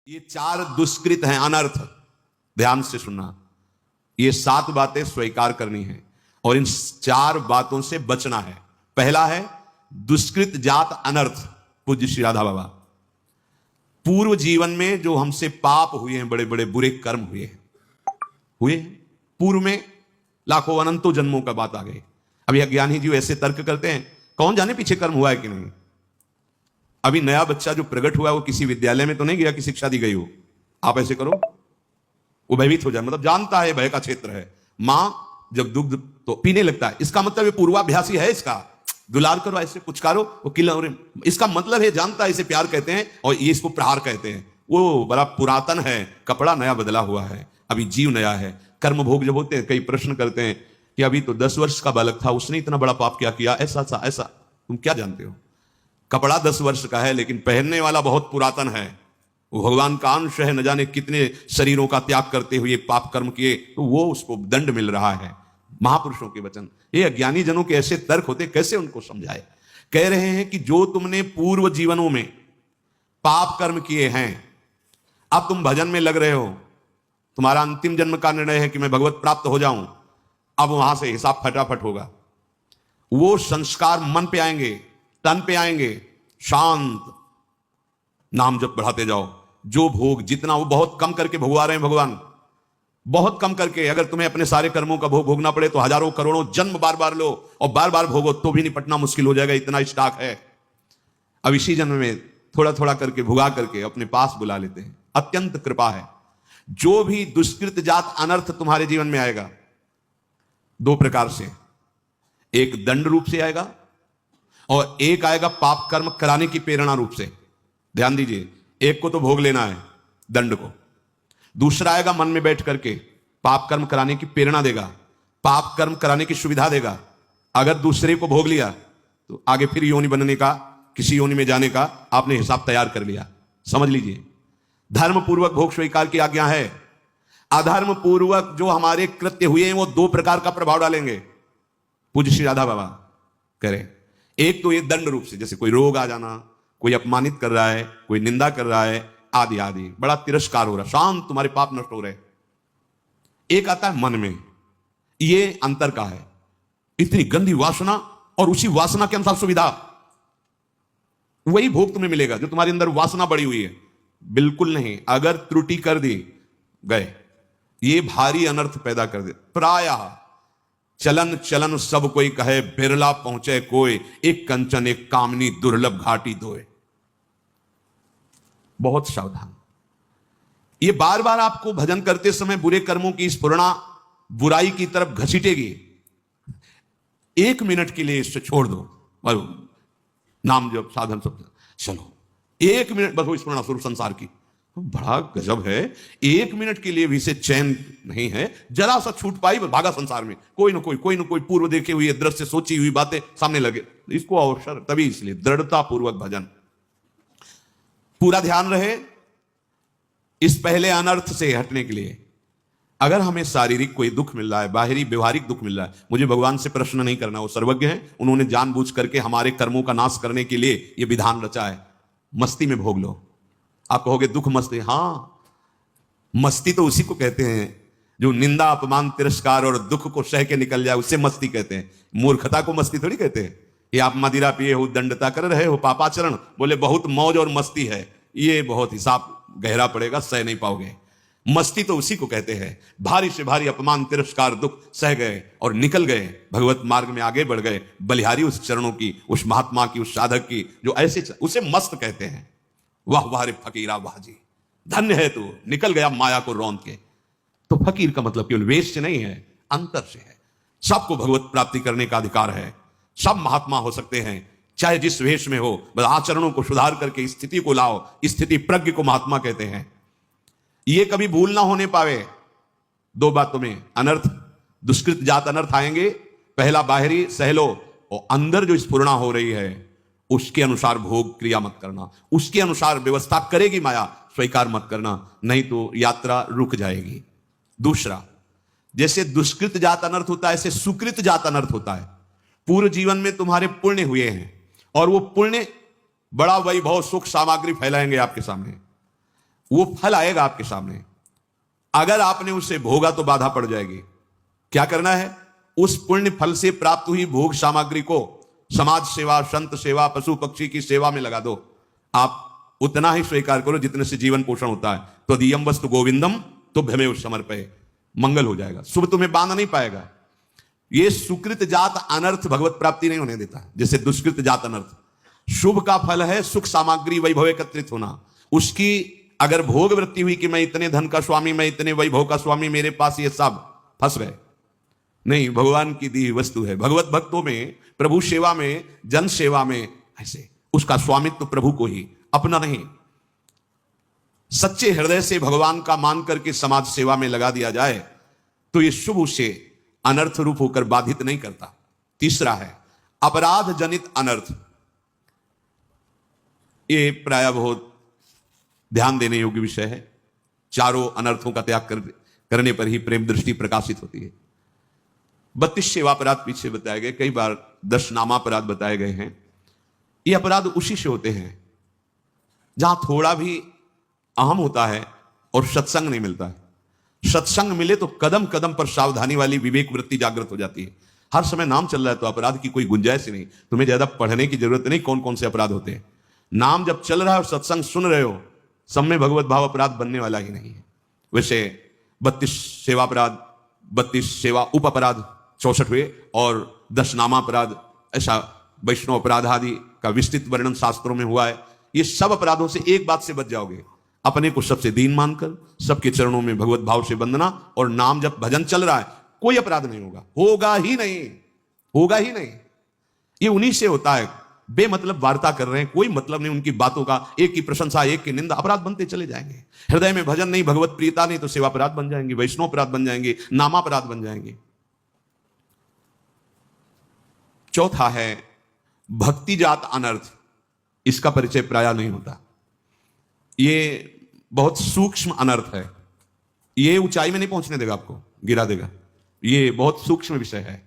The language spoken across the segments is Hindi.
ये 4 दुष्कृत हैं, अनर्थ। ध्यान से सुनना, ये 7 बातें स्वीकार करनी है और इन 4 बातों से बचना है। पहला है दुष्कृत जात अनर्थ। पूज्य श्री राधा बाबा, पूर्व जीवन में जो हमसे पाप हुए हैं, बड़े बड़े बुरे कर्म हुए हैं पूर्व में, लाखों अनंतों जन्मों का बात आ गई। अभी अज्ञानी जी ऐसे तर्क करते हैं, कौन जाने पीछे कर्म हुआ है कि नहीं। अभी नया बच्चा जो प्रकट हुआ है वो किसी विद्यालय में तो नहीं गया कि शिक्षा दी गई हो, आप ऐसे करो वो भयभीत हो जाए, मतलब जानता है भय का क्षेत्र है। मां जब दुग्ध तो पीने लगता है, इसका मतलब ये पूर्वाभ्यासी है, इसका दुलार करो, ऐसे पुचकारो, वो किला, इसका मतलब है जानता है, इसे प्यार कहते हैं और ये इसको प्रहार कहते हैं। वो बड़ा पुरातन है, कपड़ा नया बदला हुआ है, अभी जीव नया है। कर्म भोग जब होते हैं, कई प्रश्न करते हैं कि अभी तो 10 वर्ष का बालक था, उसने इतना बड़ा पाप क्या किया, ऐसा। तुम क्या जानते हो? कपड़ा 10 वर्ष का है लेकिन पहनने वाला बहुत पुरातन है, वो भगवान का अंश है, न जाने कितने शरीरों का त्याग करते हुए पाप कर्म किए, तो वो उसको दंड मिल रहा है। महापुरुषों के वचन, ये अज्ञानी जनों के ऐसे तर्क होते, कैसे उनको समझाए। कह रहे हैं कि जो तुमने पूर्व जीवनों में पाप कर्म किए हैं, अब तुम भजन में लग रहे हो, तुम्हारा अंतिम जन्म का निर्णय है कि मैं भगवत प्राप्त हो जाऊं, अब वहां से हिसाब फटाफट होगा। वो संस्कार मन पे आएंगे, तन पे आएंगे, शांत नाम जप बढ़ाते जाओ। जो भोग जितना, वो बहुत कम करके भगवा रहे हैं भगवान, बहुत कम करके। अगर तुम्हें अपने सारे कर्मों का भोग भोगना पड़े तो हजारों करोड़ों जन्म बार बार लो और बार बार भोगो तो भी निपटना मुश्किल हो जाएगा, इतना स्टॉक है। अब इसी जन्म में थोड़ा थोड़ा करके भुगा करके अपने पास बुला लेते हैं, अत्यंत कृपा है। जो भी दुष्कृत जात अनर्थ तुम्हारे जीवन में आएगा, 2 प्रकार से, एक दंड रूप से आएगा और एक आएगा पाप कर्म कराने की प्रेरणा रूप से। ध्यान दीजिए, एक को तो भोग लेना है दंड को, दूसरा आएगा मन में बैठ करके पाप कर्म कराने की प्रेरणा देगा, पाप कर्म कराने की सुविधा देगा। अगर दूसरे को भोग लिया तो आगे फिर योनि बनने का, किसी योनि में जाने का आपने हिसाब तैयार कर लिया। समझ लीजिए, धर्म पूर्वक भोग स्वीकार की आज्ञा है। अधर्म पूर्वक जो हमारे कृत्य हुए हैं वो 2 प्रकार का प्रभाव डालेंगे। पूज्य श्री राधा बाबा कह रहे, एक तो ये दंड रूप से, जैसे कोई रोग आ जाना, कोई अपमानित कर रहा है, कोई निंदा कर रहा है, आदि आदि, बड़ा तिरस्कार हो रहा, शांत तुम्हारे पाप नष्ट हो रहे। एक आता है मन में, ये अंतर का है, इतनी गंदी वासना और उसी वासना के अनुसार सुविधा, वही भोग तुम्हें मिलेगा जो तुम्हारे अंदर वासना बढ़ी हुई है। बिल्कुल नहीं, अगर त्रुटि कर दी गए, ये भारी अनर्थ पैदा कर दे। प्रायः चलन चलन सब कोई कहे, बिरला पहुंचे कोई, एक कंचन एक कामनी दुर्लभ घाटी दोए। बहुत सावधान। ये बार बार आपको भजन करते समय बुरे कर्मों की स्फुरणा बुराई की तरफ घसीटेगी। 1 मिनट के लिए इससे छोड़ दो, नाम जब साधन सब चलो, 1 मिनट बस वो स्फुरणा स्वरूप संसार की, बड़ा गजब है। 1 मिनट के लिए भी से चैन नहीं है, जरा सा छूट पाई भागा संसार में, कोई ना कोई पूर्व देखे हुए दृश्य, सोची हुई बातें सामने लगे, इसको अवसर तभी। इसलिए दृढ़ता पूर्वक भजन, पूरा ध्यान रहे इस पहले अनर्थ से हटने के लिए। अगर हमें शारीरिक कोई दुख मिल रहा है, बाहरी व्यवहारिक दुख मिल रहा है, मुझे भगवान से प्रश्न नहीं करना, वो सर्वज्ञ है, उन्होंने जानबूझ करके हमारे कर्मों का नाश करने के लिए ये विधान रचा है। मस्ती में भोग लो। आप कहोगे दुख मस्ती, हां, मस्ती तो उसी को कहते हैं जो निंदा अपमान तिरस्कार और दुख को सह के निकल जाए, उससे मस्ती कहते हैं। मूर्खता को मस्ती थोड़ी कहते हैं। ये आप मदिरा पिए हो, दंडता कर रहे हो, पापाचरण, बोले बहुत मौज और मस्ती है, ये बहुत हिसाब गहरा पड़ेगा, सह नहीं पाओगे। मस्ती तो उसी को कहते हैं, भारी से भारी अपमान तिरस्कार दुख सह गए और निकल गए, भगवत मार्ग में आगे बढ़ गए, बलिहारी उस चरणों की, उस महात्मा की, उस साधक की, जो ऐसे, उसे मस्त कहते हैं। वाह वाह रे फकीरा वाह जी, धन्य है तू, निकल गया माया को रौंद के। तो फकीर का मतलब केवल वेश से नहीं है, अंतर से है। सबको भगवत प्राप्ति करने का अधिकार है, सब महात्मा हो सकते हैं, चाहे जिस वेश में हो, बस आचरणों को सुधार करके स्थिति को लाओ। स्थिति प्रज्ञ को महात्मा कहते हैं। ये कभी भूल ना होने पावे 2 बातों में, अनर्थ दुष्कृत जात अनर्थ आएंगे। पहला बाहरी सह लो, और अंदर जो स्फुरणा हो रही है उसके अनुसार भोग क्रिया मत करना, उसके अनुसार व्यवस्था करेगी माया, स्वीकार मत करना, नहीं तो यात्रा रुक जाएगी। दूसरा, जैसे दुष्कृत जात अनर्थ होता है, ऐसे सुकृत जात अनर्थ होता है। पूर्व जीवन में तुम्हारे पुण्य हुए हैं और वो पुण्य बड़ा वैभव सुख सामग्री फैलाएंगे आपके सामने। वो फल आएगा आपके सामने। अगर आपने उसे भोगा तो बाधा पड़ जाएगी। क्या करना है? उस पुण्य फल से प्राप्त हुई भोग सामग्री को समाज सेवा, संत सेवा, पशु पक्षी की सेवा में लगा दो। आप उतना ही स्वीकार करो जितने से जीवन पोषण होता है। तो दियम वस्तु गोविंदम तो भ्यमे समर्पये, मंगल हो जाएगा। शुभ तुम्हें बांध नहीं पाएगा। ये सुकृत जात अनर्थ भगवत प्राप्ति नहीं होने देता, जैसे दुष्कृत जात अनर्थ। शुभ का फल है सुख सामग्री वैभव एकत्रित होना। उसकी अगर भोग वृत्ति हुई कि मैं इतने धन का स्वामी, मैं इतने वैभव का स्वामी, मेरे पास ये सब, फंस गए। नहीं, भगवान की दी वस्तु है। भगवत भक्तों में, प्रभु सेवा में, जन सेवा में ऐसे उसका स्वामित्व तो प्रभु को ही, अपना नहीं। सच्चे हृदय से भगवान का मान करके समाज सेवा में लगा दिया जाए तो ये शुभ उसे अनर्थ रूप होकर बाधित नहीं करता। तीसरा है अपराध जनित अनर्थ। ये प्राय बहुत ध्यान देने योग्य विषय है। चारों अनर्थों का त्याग करने पर ही प्रेम दृष्टि प्रकाशित होती है। 32 सेवा अपराध पीछे बताए गए, कई बार 10 नामापराध बताए गए हैं। ये अपराध उसी से होते हैं जहां थोड़ा भी अहम होता है और सत्संग नहीं मिलता है। सत्संग मिले तो कदम कदम पर सावधानी वाली विवेक वृत्ति जागृत हो जाती है। हर समय नाम चल रहा है तो अपराध की कोई गुंजाइश ही नहीं। तुम्हें ज्यादा पढ़ने की जरूरत नहीं कौन कौन से अपराध होते हैं। नाम जब चल रहा है और सत्संग सुन रहे हो, सब में भगवत भाव अपराध बनने वाला ही नहीं है। वैसे 32 सेवा अपराध, 32 सेवा उप अपराध 64 हुए और 10 नामा अपराध, ऐसा वैष्णव अपराध आदि का विस्तृत वर्णन शास्त्रों में हुआ है। ये सब अपराधों से एक बात से बच जाओगे, अपने को सबसे दीन मानकर सबके चरणों में भगवत भाव से वंदना, और नाम जब भजन चल रहा है कोई अपराध नहीं होगा, होगा ही नहीं, होगा ही नहीं। ये उन्हीं से होता है। बेमतलब वार्ता कर रहे हैं, कोई मतलब नहीं उनकी बातों का, एक की प्रशंसा एक की निंदा, अपराध बनते चले जाएंगे। हृदय में भजन नहीं, भगवत प्रियता नहीं तो सेवा अपराध बन जाएंगे, वैष्णव अपराध बन जाएंगे, नामापराध बन जाएंगे। चौथा है भक्ति जात अनर्थ। इसका परिचय प्राय नहीं होता। ये बहुत सूक्ष्म अनर्थ है। ये ऊंचाई में नहीं पहुंचने देगा, आपको गिरा देगा। ये बहुत सूक्ष्म विषय है,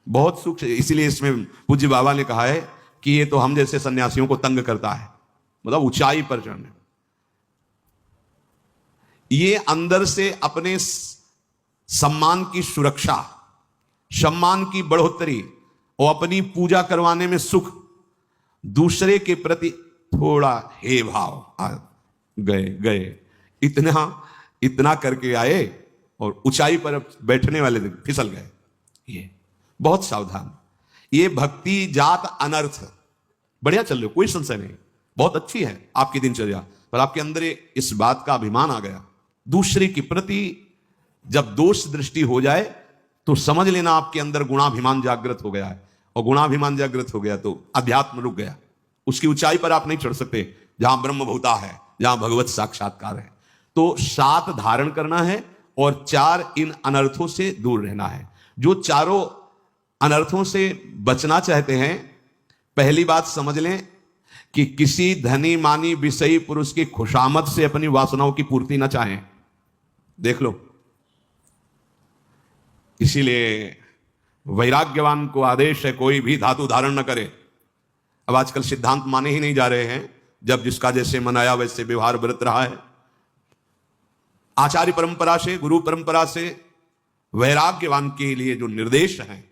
बहुत सूक्ष्म। इसीलिए इसमें पूज्य बाबा ने कहा है कि ये तो हम जैसे सन्यासियों को तंग करता है, मतलब ऊंचाई पर चढ़ने। ये अंदर से अपने सम्मान की सुरक्षा, सम्मान की बढ़ोतरी और अपनी पूजा करवाने में सुख, दूसरे के प्रति थोड़ा हे भाव, गए इतना करके आए और ऊंचाई पर बैठने वाले फिसल गए। ये बहुत सावधान। ये भक्ति जात अनर्थ। बढ़िया चल रहे हो, कोई संशय नहीं, बहुत अच्छी है आपकी दिनचर्या, पर आपके अंदर इस बात का अभिमान आ गया। दूसरे के प्रति जब दोष दृष्टि हो जाए तो समझ लेना आपके अंदर गुणाभिमान जागृत हो गया है, और गुणाभिमान जागृत हो गया तो अध्यात्म रुक गया। उसकी ऊंचाई पर आप नहीं चढ़ सकते जहां ब्रह्मभूता है, जहां भगवत साक्षात्कार है। तो 7 धारण करना है और 4 इन अनर्थों से दूर रहना है। जो चारों अनर्थों से बचना चाहते हैं, पहली बात समझ लें कि किसी धनी मानी विषयी पुरुष की खुशामद से अपनी वासनाओं की पूर्ति ना चाहें। देख लो, इसीलिए वैराग्यवान को आदेश है कोई भी धातु धारण न करे। अब आजकल सिद्धांत माने ही नहीं जा रहे हैं, जब जिसका जैसे मनाया वैसे व्यवहार बरत रहा है। आचार्य परंपरा से, गुरु परंपरा से वैराग्यवान के लिए जो निर्देश है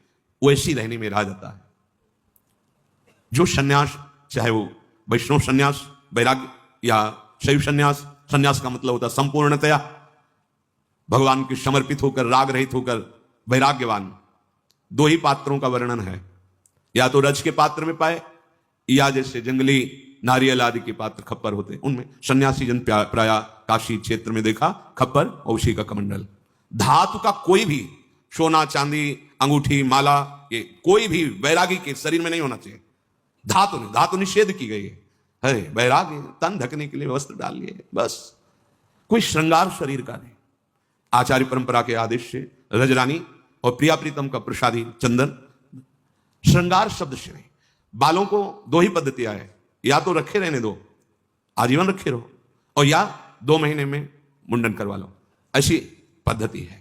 वैसी रहने में रहा जाता है। जो सन्यास, चाहे वो वैष्णव सन्यास, वैराग्य या शैव सन्यास, सन्यास का मतलब होता है संपूर्णतया भगवान के समर्पित होकर, राग रहित होकर वैराग्यवान। 2 ही पात्रों का वर्णन है, या तो रज के पात्र में पाए, या जैसे जंगली नारियल आदि के पात्र खप्पर होते, उनमें सन्यासी जन प्राय काशी क्षेत्र में देखा खप्पर और उसी का कमंडल। धातु का कोई भी सोना चांदी अंगूठी माला, ये कोई भी वैरागी के शरीर में नहीं होना चाहिए। धातु नहीं, धातु निषेध की गई है। वैरागी तन ढकने के लिए वस्त्र डाल लिए बस, कोई श्रृंगार शरीर का नहीं। आचार्य परंपरा के आदेश से रजरानी और प्रिया प्रीतम का प्रसादी चंदन, श्रृंगार शब्द से नहीं। बालों को 2 ही पद्धतियां है, या तो रखे रहने दो, आजीवन रखे रहो, और या 2 महीने में मुंडन करवा लो, ऐसी पद्धति है।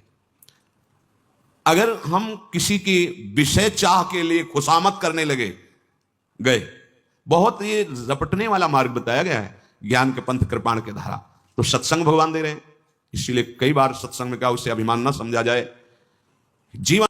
अगर हम किसी की विषय चाह के लिए खुशामद करने गए, बहुत ये रपटने वाला मार्ग बताया गया है ज्ञान के पंथ कृपाण के धारा। तो सत्संग भगवान दे रहे हैं। इसीलिए कई बार सत्संग में क्या उसे अभिमान न समझा जाए। जीवन